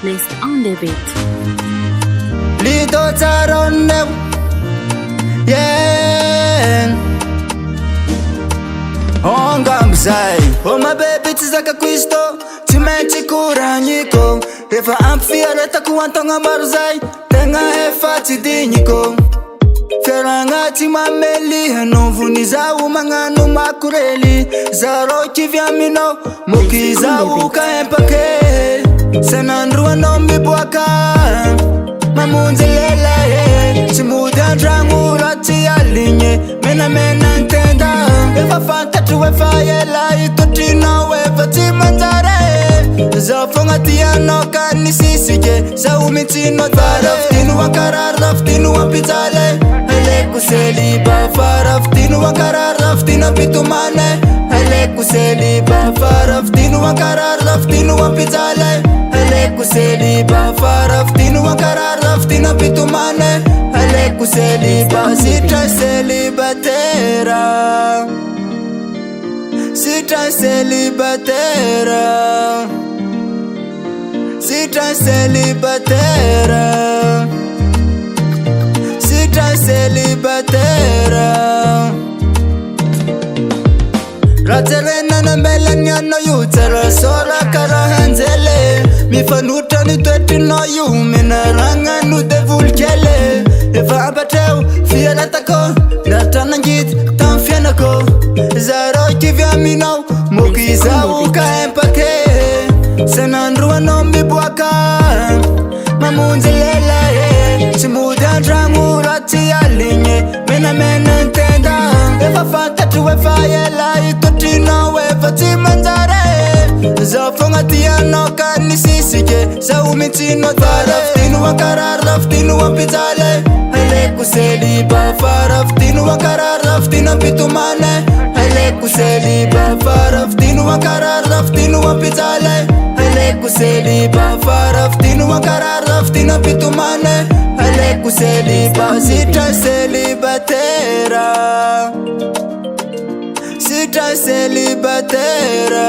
Next on the beat. Little Taronne, yeah. Ongamzai, oh my baby, tizaka Cristo, timenchi kuranyiko. If I'm feeling takuantonga marzai, tenga efa tidiniko. Feranga timameli, novuniza umangano makureli. Zaro kivyamino, mukiza uka empake. Senandrua no mibwaka. Mamunzelela ye Chimuda drangu rati alinye Mena ntenda Eva fanta tuwe fayela Itotina wefa timanzare Zafonga tiano kanisisike Za umitino Faraftinu wakarar raftinu wapitale Hele kuseliba Faraftinu wakarar raftinu pitumane Hele kuseliba Faraftinu wakarar raftinu wapitale Hele kuseliba Faraftinu wakarar raftinu pitumane Hele kuseliba Sita celibatera Sita celibatera Sita celibatera Sita celibatera Raterena na melania no yutera Sora kara hanzele Mifanuta ni tweti no yu Minaranga nu devulkele Eva abateu fiana tako Natana njit tamfiana ko Zaro kivya minau Mukiza uka empake Senandrua no mibwaka Mamunzelela ye Chimuda drangu rati alinye Mena ntenda Eva fanta tuwe fayela Itotina wefa timanzare Zafonga tiano kanisisike Za umitino Faraftinu wakarar raftinu wapitale Hele kuseliba Faraftinu wakarar raftinu pitumane Hele kuseliba Faraftinu wakarar raftinu wapitale Hele kuseliba Faraftinu wakarar raftinu pitumane Hele kuseliba Sita celibatera Sita celibatera